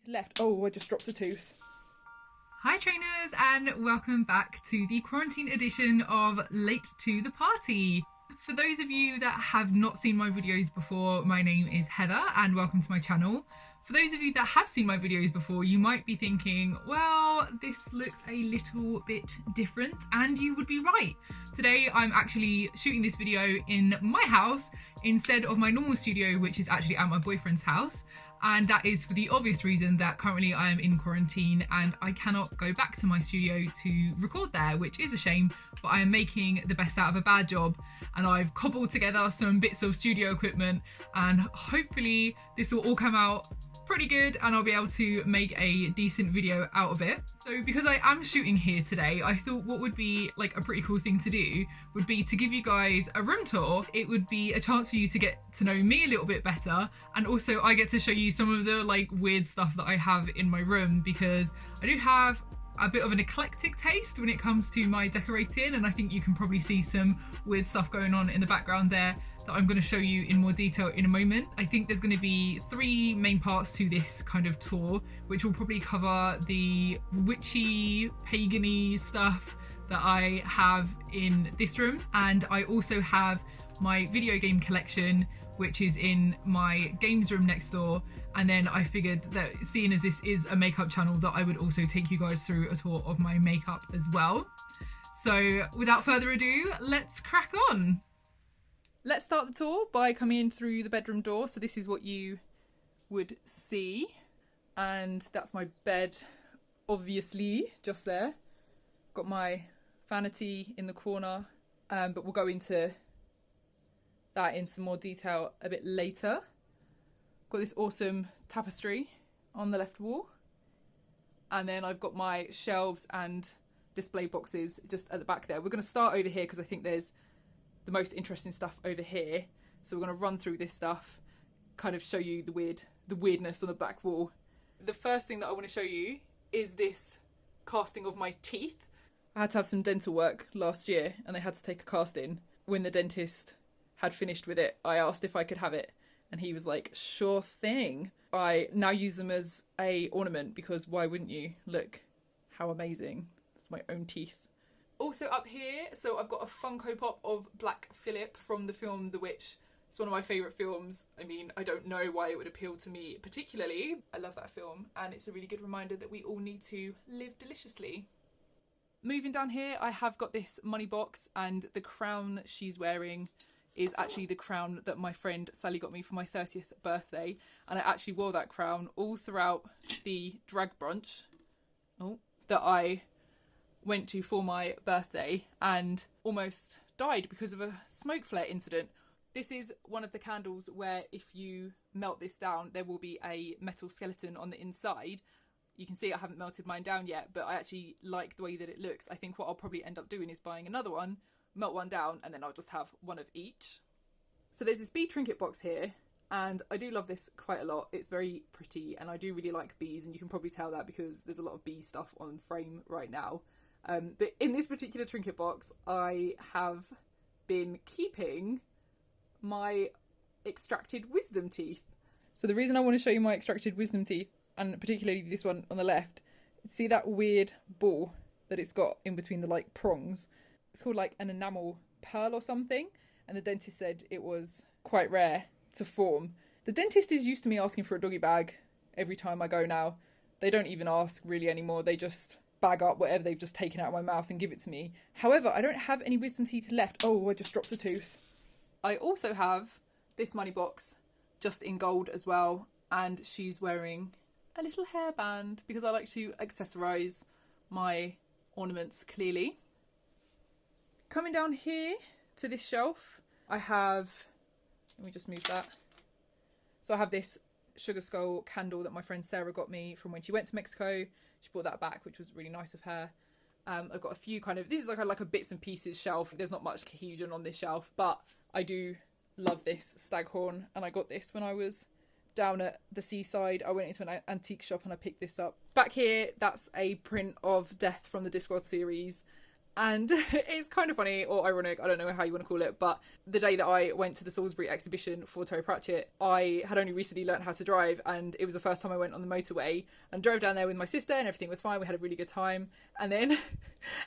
Left. Oh, I just dropped a tooth. Hi trainers, and welcome back to the quarantine edition of Late to the Party. For those of you that have not seen my videos before, my name is Heather and welcome to my channel. For those of you that have seen my videos before, you might be thinking, well, this looks a little bit different, and you would be right. Today I'm actually shooting this video in my house instead of my normal studio, which is actually at my boyfriend's house. And that is for the obvious reason that currently I am in quarantine and I cannot go back to my studio to record there, which is a shame, but I am making the best out of a bad job. And I've cobbled together some bits of studio equipment and hopefully this will all come out pretty good and I'll be able to make a decent video out of it. So because I am shooting here today, I thought what would be like a pretty cool thing to do would be to give you guys a room tour. It would be a chance for you to get to know me a little bit better, and also I get to show you some of the like weird stuff that I have in my room, because I do have a bit of an eclectic taste when it comes to my decorating, and I think you can probably see some weird stuff going on in the background there that I'm going to show you in more detail in a moment. I think there's going to be three main parts to this kind of tour, which will probably cover the witchy, pagan-y stuff that I have in this room, and I also have my video game collection, which is in my games room next door. And then I figured that seeing as this is a makeup channel, that I would also take you guys through a tour of my makeup as well. So without further ado, let's crack on. Let's start the tour by coming in through the bedroom door. So this is what you would see. And that's my bed, obviously, just there. Got my vanity in the corner, but we'll go into that in some more detail a bit later. Got this awesome tapestry on the left wall. And then I've got my shelves and display boxes just at the back there. We're going to start over here because I think there's the most interesting stuff over here. So we're going to run through this stuff, kind of show you the weirdness on the back wall. The first thing that I want to show you is this casting of my teeth. I had to have some dental work last year and they had to take a cast in. When the dentist had finished with it, I asked if I could have it and he was like, sure thing. I now use them as a ornament because why wouldn't you? Look how amazing. It's my own teeth. Also up here, so I've got a Funko Pop of Black Phillip from the film The Witch. It's one of my favourite films. I mean, I don't know why it would appeal to me particularly. I love that film and it's a really good reminder that we all need to live deliciously. Moving down here, I have got this money box, and the crown she's wearing is actually the crown that my friend Sally got me for my 30th birthday, and I actually wore that crown all throughout the drag brunch that I went to for my birthday and almost died because of a smoke flare incident. This is one of the candles where if you melt this down, there will be a metal skeleton on the inside. You can see I haven't melted mine down yet, but I actually like the way that it looks. I think what I'll probably end up doing is buying another one, melt one down, and then I'll just have one of each. So there's this bee trinket box here, and I do love this quite a lot. It's very pretty, and I do really like bees, and you can probably tell that because there's a lot of bee stuff on frame right now. But in this particular trinket box, I have been keeping my extracted wisdom teeth. So the reason I want to show you my extracted wisdom teeth, and particularly this one on the left, see that weird ball that it's got in between the like prongs? It's called like an enamel pearl or something, and the dentist said it was quite rare to form. The dentist is used to me asking for a doggy bag every time I go now. They don't even ask really anymore, they just bag up whatever they've just taken out of my mouth and give it to me. However, I don't have any wisdom teeth left. Oh, I just dropped a tooth. I also have this money box just in gold as well, and she's wearing a little hairband because I like to accessorise my ornaments clearly. Coming down here to this shelf, I have, let me just move that. So I have this sugar skull candle that my friend Sarah got me from when she went to Mexico. She brought that back, which was really nice of her. I've got a few kind of, this is like a bits and pieces shelf. There's not much cohesion on this shelf, but I do love this staghorn, and I got this when I was down at the seaside. I went into an antique shop and I picked this up. Back here, that's a print of Death from the Discworld series, And it's kind of funny or ironic, I don't know how you want to call it, but the day that I went to the Salisbury exhibition for Terry Pratchett, I had only recently learnt how to drive, and it was the first time I went on the motorway and drove down there with my sister, and everything was fine. We had a really good time. And then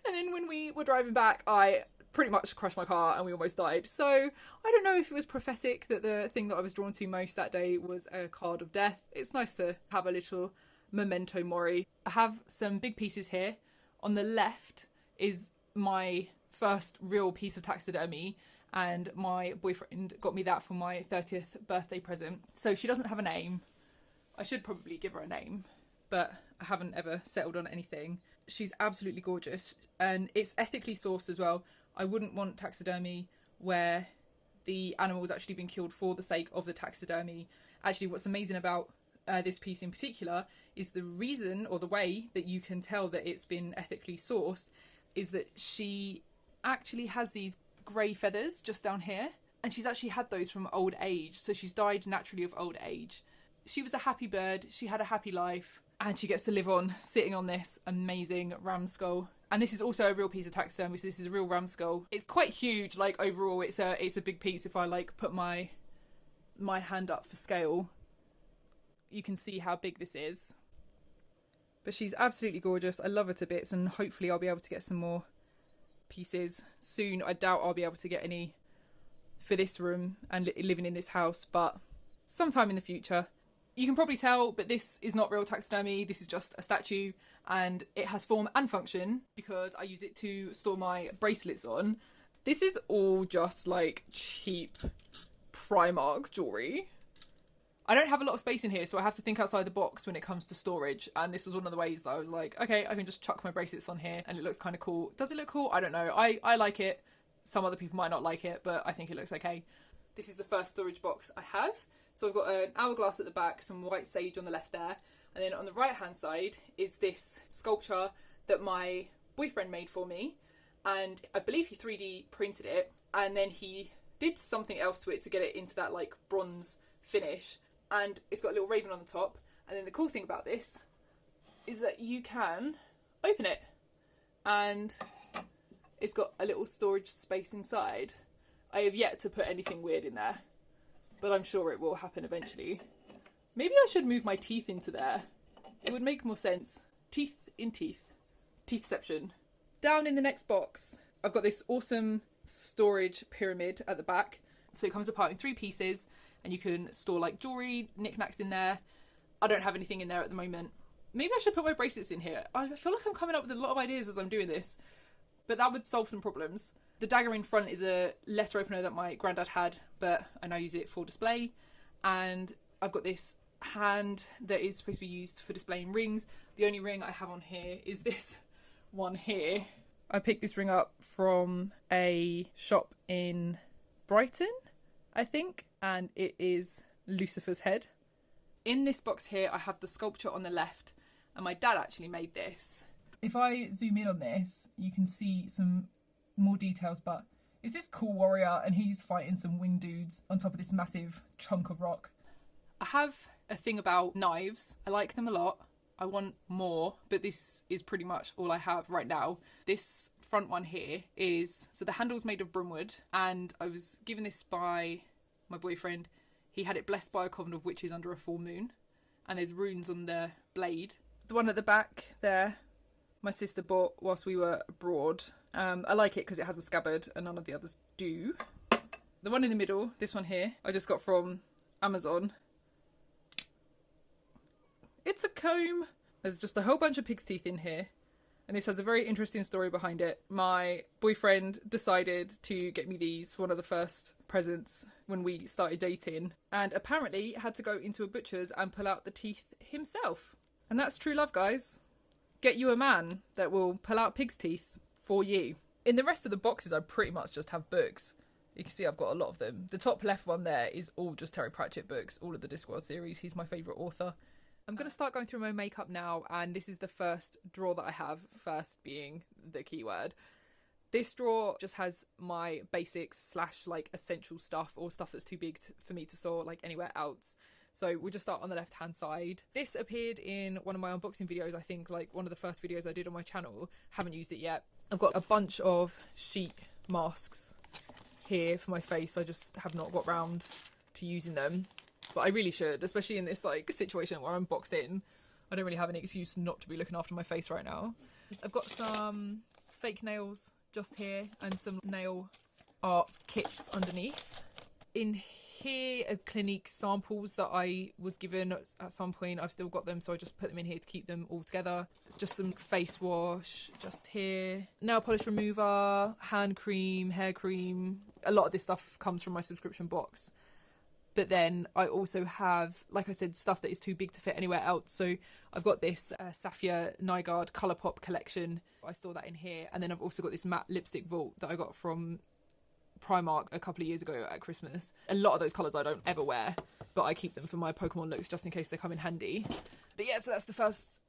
when we were driving back, I pretty much crashed my car and we almost died. So I don't know if it was prophetic that the thing that I was drawn to most that day was a card of death. It's nice to have a little memento mori. I have some big pieces here. On the left is my first real piece of taxidermy, and my boyfriend got me that for my 30th birthday present. So she doesn't have a name. I should probably give her a name, but I haven't ever settled on anything. She's absolutely gorgeous, and it's ethically sourced as well. I wouldn't want taxidermy where the animal's actually been killed for the sake of the taxidermy. Actually, what's amazing about this piece in particular is the reason or the way that you can tell that it's been ethically sourced is that she actually has these grey feathers just down here, and she's actually had those from old age, so she's died naturally of old age. She was a happy bird, she had a happy life, and she gets to live on sitting on this amazing ram skull. And this is also a real piece of taxidermy, so this is a real ram skull. It's quite huge, like overall it's a big piece. If I like put my hand up for scale, you can see how big this is. But she's absolutely gorgeous. I love her to bits, and hopefully I'll be able to get some more pieces soon. I doubt I'll be able to get any for this room and living in this house, but sometime in the future. You can probably tell, but this is not real taxidermy. This is just a statue, and it has form and function because I use it to store my bracelets on. This is all just like cheap Primark jewellery. I don't have a lot of space in here, so I have to think outside the box when it comes to storage, and this was one of the ways that I was like, okay, I can just chuck my bracelets on here and it looks kind of cool. Does it look cool? I don't know. I like it. Some other people might not like it, but I think it looks okay. This is the first storage box I have. So I've got an hourglass at the back, some white sage on the left there, and then on the right hand side is this sculpture that my boyfriend made for me, and I believe he 3D printed it, and then he did something else to it to get it into that like bronze finish. And it's got a little raven on the top. And then the cool thing about this is that you can open it. And it's got a little storage space inside. I have yet to put anything weird in there, but I'm sure it will happen eventually. Maybe I should move my teeth into there. It would make more sense. Teeth in teeth. Teethception. Down in the next box, I've got this awesome storage pyramid at the back. So it comes apart in 3 pieces, and you can store like jewellery, knickknacks in there. I don't have anything in there at the moment. Maybe I should put my bracelets in here. I feel like I'm coming up with a lot of ideas as I'm doing this, but that would solve some problems. The dagger in front is a letter opener that my granddad had, but I now use it for display. And I've got this hand that is supposed to be used for displaying rings. The only ring I have on here is this one here. I picked this ring up from a shop in Brighton, I think, and it is Lucifer's head. In this box here, I have the sculpture on the left, and my dad actually made this. If I zoom in on this, you can see some more details, but it's this cool warrior, and he's fighting some winged dudes on top of this massive chunk of rock. I have a thing about knives. I like them a lot. I want more, but this is pretty much all I have right now. This front one here is, so the handle's made of broomwood, and I was given this by my boyfriend. He had it blessed by a coven of witches under a full moon, and there's runes on the blade. The one at the back there, my sister bought whilst we were abroad. I like it because it has a scabbard and none of the others do. The one in the middle, this one here, I just got from Amazon. It's a comb. There's just a whole bunch of pig's teeth in here. And this has a very interesting story behind it. My boyfriend decided to get me these for one of the first presents when we started dating. And apparently had to go into a butcher's and pull out the teeth himself. And that's true love, guys. Get you a man that will pull out pig's teeth for you. In the rest of the boxes, I pretty much just have books. You can see I've got a lot of them. The top left one there is all just Terry Pratchett books, all of the Discworld series. He's my favourite author. I'm going to start going through my makeup now, and this is the first drawer that I have, first being the keyword. This drawer just has my basics / like essential stuff, or stuff that's too big for me to store like anywhere else. So we'll just start on the left hand side. This appeared in one of my unboxing videos, I think, like one of the first videos I did on my channel. Haven't used it yet. I've got a bunch of sheet masks here for my face. I just have not got round to using them, but I really should, especially in this like situation where I'm boxed in. I don't really have any excuse not to be looking after my face right now. I've got some fake nails just here and some nail art kits underneath. In here are Clinique samples that I was given at some point. I've still got them, so I just put them in here to keep them all together. It's just some face wash just here. Nail polish remover, hand cream, hair cream. A lot of this stuff comes from my subscription box. But then I also have, like I said, stuff that is too big to fit anywhere else. So I've got this Saphia Nygaard Colourpop collection. I store that in here. And then I've also got this matte lipstick vault that I got from Primark a couple of years ago at Christmas. A lot of those colours I don't ever wear, but I keep them for my Pokemon looks just in case they come in handy. But yeah, so that's the first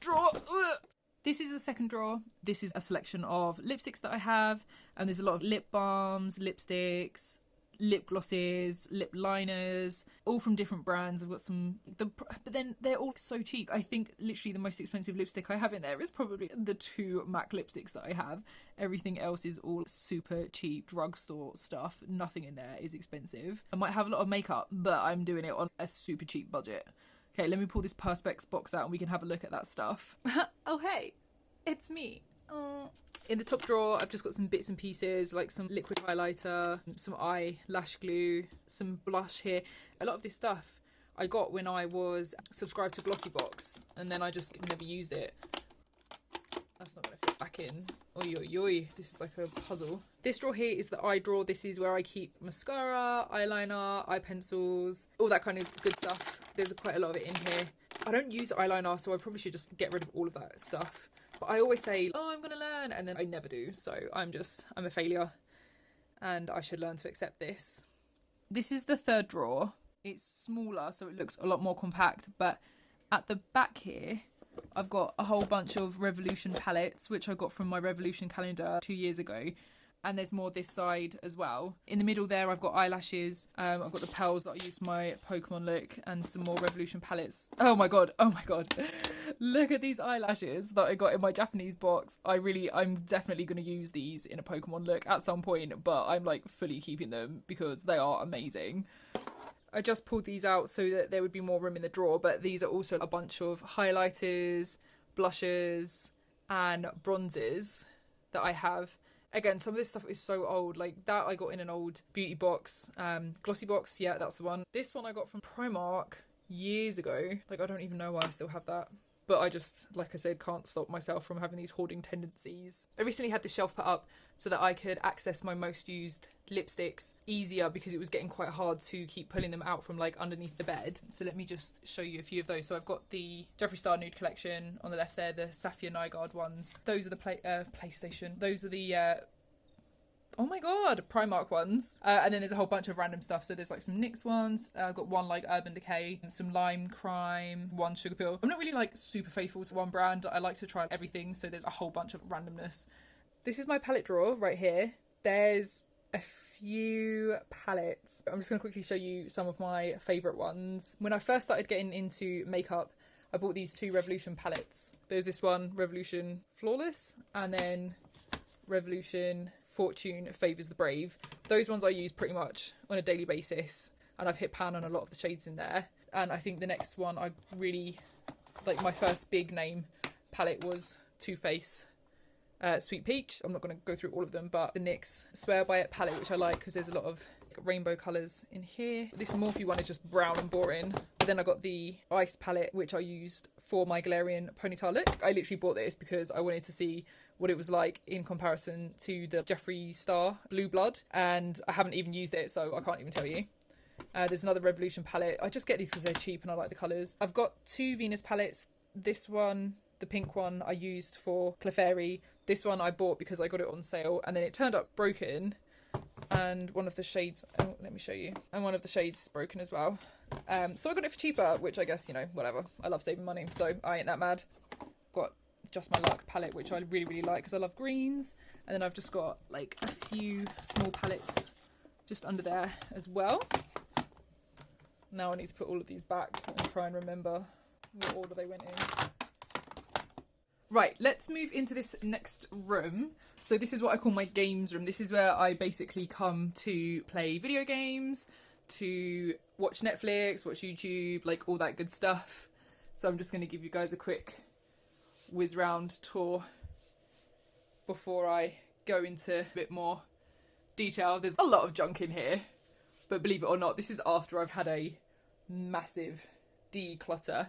drawer. Ugh. This is the second drawer. This is a selection of lipsticks that I have. And there's a lot of lip balms, lipsticks, lip glosses, lip liners, all from different brands. I've got some, but then they're all so cheap. I think literally the most expensive lipstick I have in there is probably the 2 MAC lipsticks that I have. Everything else is all super cheap drugstore stuff. Nothing in there is expensive. I might have a lot of makeup, but I'm doing it on a super cheap budget. Okay, let me pull this Perspex box out and we can have a look at that stuff. Oh hey, it's me. In the top drawer, I've just got some bits and pieces, like some liquid highlighter, some eyelash glue, some blush here. A lot of this stuff I got when I was subscribed to Glossybox, and then I just never used it. That's not going to fit back in. Oi, oi, oi. This is like a puzzle. This drawer here is the eye drawer. This is where I keep mascara, eyeliner, eye pencils, all that kind of good stuff. There's quite a lot of it in here. I don't use eyeliner, so I probably should just get rid of all of that stuff. But I always say, oh, I'm going to learn, and then I never do. So I'm a failure, and I should learn to accept this. This is the third drawer. It's smaller, so it looks a lot more compact. But at the back here, I've got a whole bunch of Revolution palettes, which I got from my Revolution calendar 2 years ago. And there's more this side as well. In the middle there, I've got eyelashes. I've got the pearls that I use for my Pokemon look and some more Revolution palettes. Oh my god. Look at these eyelashes that I got in my Japanese box. I'm definitely going to use these in a Pokemon look at some point, but I'm like fully keeping them because they are amazing. I just pulled these out so that there would be more room in the drawer, but these are also a bunch of highlighters, blushes, and bronzes that I have. Again, some of this stuff is so old. Like that I got in an old beauty box. Glossy box, yeah, that's the one. This one I got from Primark years ago. Like I don't even know why I still have that. But I just, like I said, can't stop myself from having these hoarding tendencies. I recently had this shelf put up so that I could access my most used lipsticks easier because it was getting quite hard to keep pulling them out from like underneath the bed. So let me just show you a few of those. So I've got the Jeffree Star Nude Collection on the left there, the Saphia Nygaard ones. Those are the PlayStation. Those are the oh my god, Primark ones. And then there's a whole bunch of random stuff. So there's like some NYX ones. I've got one like Urban Decay, some Lime Crime, one Sugar Pill. I'm not really like super faithful to one brand. I like to try everything. So there's a whole bunch of randomness. This is my palette drawer right here. There's a few palettes. I'm just going to quickly show you some of my favourite ones. When I first started getting into makeup, I bought these 2 Revolution palettes. There's this one, Revolution Flawless, and then Revolution Fortune Favours the Brave. Those ones I use pretty much on a daily basis, and I've hit pan on a lot of the shades in there. And I think the next one I really like, my first big name palette was Too Faced Sweet Peach. I'm not going to go through all of them, but the NYX Swear By It palette, which I like because there's a lot of rainbow colours in here. This Morphe one is just brown and boring. But then I got the Ice palette, which I used for my Galarian ponytail look. I literally bought this because I wanted to see what it was like in comparison to the Jeffree Star Blue Blood, and I haven't even used it, so I can't even tell you. There's another Revolution palette. I just get these because they're cheap and I like the colours. I've got 2 Venus palettes. This one, the pink one, I used for Clefairy. This one I bought because I got it on sale, and then it turned up broken, and one of the shades, oh, let me show you, and one of the shades broken as well. So I got it for cheaper, which I guess, you know, whatever. I love saving money, so I ain't that mad. Got Just My Luck palette, which I really, really like because I love greens. And then I've just got like a few small palettes just under there as well. Now I need to put all of these back and try and remember what order they went in. Right, let's move into this next room. So this is what I call my games room. This is where I basically come to play video games, to watch Netflix, watch YouTube, like all that good stuff. So I'm just going to give you guys a quick whiz round tour before I go into a bit more detail. There's a lot of junk in here, but believe it or not, this is after I've had a massive declutter.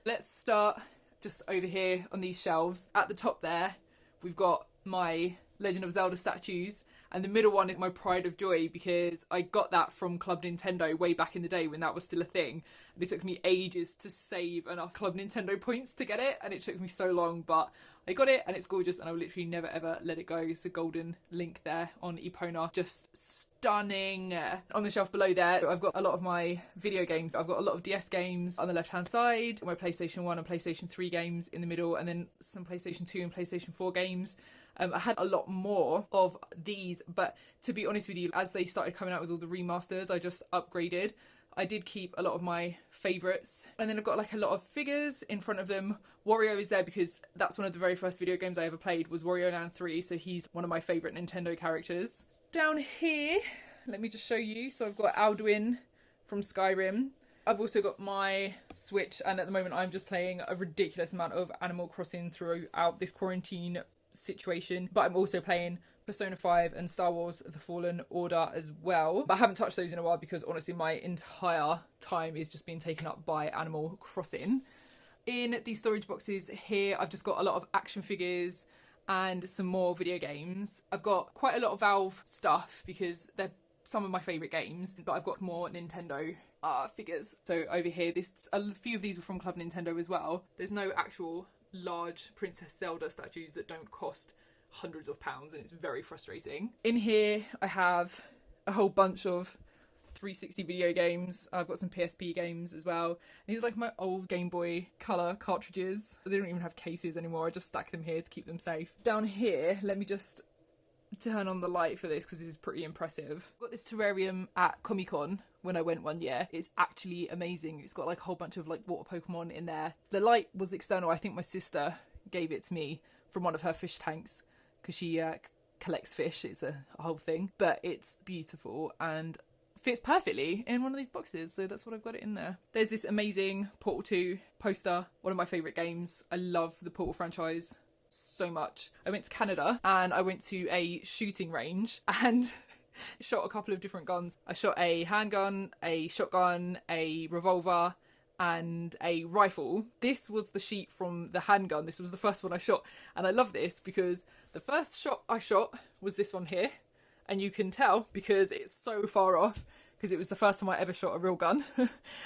Let's start just over here on these shelves. At the top there, we've got my Legend of Zelda statues, and the middle one is my pride of joy because I got that from Club Nintendo way back in the day when that was still a thing. And it took me ages to save enough Club Nintendo points to get it, and it took me so long, but I got it and it's gorgeous and I will literally never ever let it go. It's a golden Link there on Epona. Just stunning. On the shelf below there, I've got a lot of my video games. I've got a lot of DS games on the left hand side, my PlayStation 1 and PlayStation 3 games in the middle, and then some PlayStation 2 and PlayStation 4 games. I had a lot more of these, but to be honest with you, as they started coming out with all the remasters, I just upgraded. I did keep a lot of my favourites, and then I've got like a lot of figures in front of them. Wario is there because that's one of the very first video games I ever played was Wario Land 3, so he's one of my favourite Nintendo characters. Down here, let me just show you. So I've got Alduin from Skyrim. I've also got my Switch, and at the moment I'm just playing a ridiculous amount of Animal Crossing throughout this quarantine situation, but I'm also playing Persona 5 and Star Wars The Fallen Order as well, but I haven't touched those in a while because honestly my entire time is just being taken up by Animal Crossing. In these storage boxes here, I've just got a lot of action figures and some more video games. I've got quite a lot of Valve stuff because they're some of my favourite games, but I've got more Nintendo figures. So over here, a few of these were from Club Nintendo as well. There's no actual large Princess Zelda statues that don't cost hundreds of pounds, and it's very frustrating. In here I have a whole bunch of 360 video games. I've got some PSP games as well. These are like my old Game Boy Color cartridges. They don't even have cases anymore. I just stack them here to keep them safe. Down here, let me just turn on the light for this because this is pretty impressive. I've got this terrarium at Comic-Con when I went one year. It's actually amazing. It's got like a whole bunch of like water Pokemon in there. The light was external. I think my sister gave it to me from one of her fish tanks because she collects fish. It's a whole thing, but it's beautiful and fits perfectly in one of these boxes, so that's what I've got it in there. There's this amazing Portal 2 poster, one of my favourite games. I love the Portal franchise so much. I went to Canada and I went to a shooting range and shot a couple of different guns. I shot a handgun, a shotgun, a revolver and a rifle. This was the sheet from the handgun. This was the first one I shot, and I love this because the first shot I shot was this one here, and you can tell because it's so far off because it was the first time I ever shot a real gun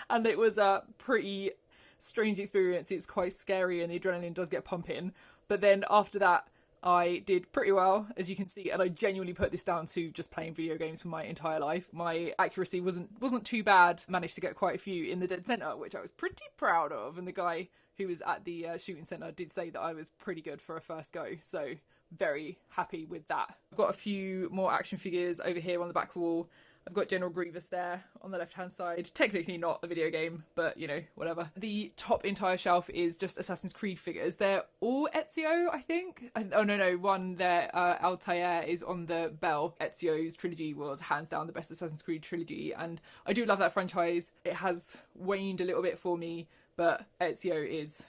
and it was a pretty strange experience. It's quite scary and the adrenaline does get pumping. But then after that, I did pretty well, as you can see, and I genuinely put this down to just playing video games for my entire life. My accuracy wasn't too bad. Managed to get quite a few in the dead centre, which I was pretty proud of. And the guy who was at the shooting centre did say that I was pretty good for a first go. So very happy with that. I've got a few more action figures over here on the back wall. I've got General Grievous there on the left-hand side. Technically not a video game, but, you know, whatever. The top entire shelf is just Assassin's Creed figures. They're all Ezio, I think. Oh, no. One there, Altair, is on the bell. Ezio's trilogy was hands down the best Assassin's Creed trilogy, and I do love that franchise. It has waned a little bit for me, but Ezio is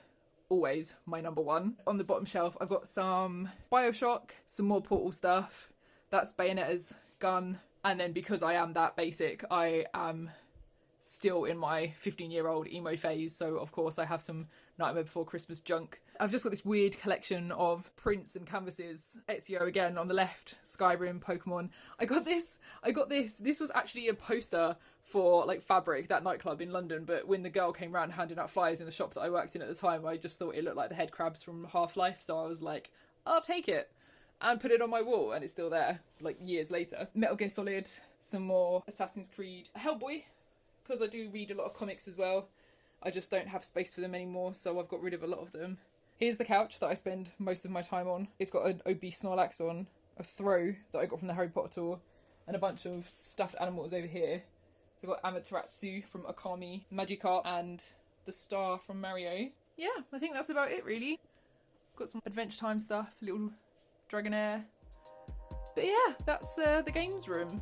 always my number one. On the bottom shelf, I've got some Bioshock, some more Portal stuff. That's Bayonetta's gun. And then because I am that basic, I am still in my 15-year-old emo phase. So, of course, I have some Nightmare Before Christmas junk. I've just got this weird collection of prints and canvases. Ezio again on the left, Skyrim, Pokemon. I got this. This was actually a poster for like Fabric, that nightclub in London. But when the girl came round handing out flyers in the shop that I worked in at the time, I just thought it looked like the head crabs from Half-Life. So I was like, I'll take it. And put it on my wall, and it's still there, like, years later. Metal Gear Solid, some more Assassin's Creed. Hellboy, because I do read a lot of comics as well. I just don't have space for them anymore, so I've got rid of a lot of them. Here's the couch that I spend most of my time on. It's got an obese Snorlax on, a throw that I got from the Harry Potter tour, and a bunch of stuffed animals over here. We've got Amaterasu from Okami, Magikarp, and the star from Mario. Yeah, I think that's about it really. Got some Adventure Time stuff, little Dragonair. But yeah, that's the games room.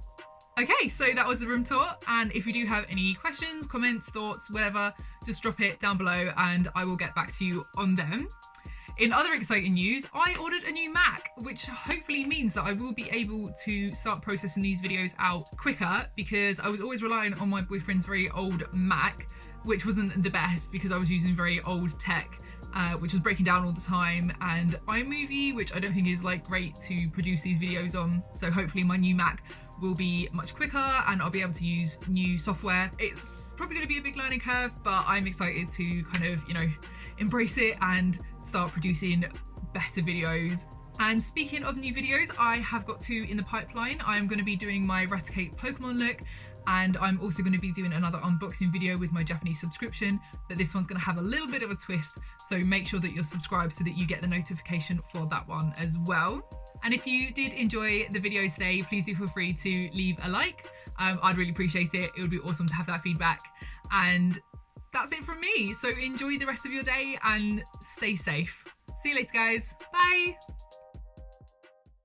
Okay, so that was the room tour, and if you do have any questions, comments, thoughts, whatever, just drop it down below and I will get back to you on them. In other exciting news, I ordered a new Mac, which hopefully means that I will be able to start processing these videos out quicker, because I was always relying on my boyfriend's very old Mac, which wasn't the best because I was using very old tech, which was breaking down all the time, and iMovie, which I don't think is like great to produce these videos on. So hopefully my new Mac will be much quicker and I'll be able to use new software. It's probably going to be a big learning curve, but I'm excited to kind of, you know, embrace it and start producing better videos. And speaking of new videos, I have got two in the pipeline. I'm going to be doing my Raticate Pokemon look, and I'm also going to be doing another unboxing video with my Japanese subscription, but this one's going to have a little bit of a twist, so make sure that you're subscribed so that you get the notification for that one as well. And if you did enjoy the video today, please do feel free to leave a like. I'd really appreciate it. It would be awesome to have that feedback. And that's it from me. So enjoy the rest of your day and stay safe. See you later, guys. Bye.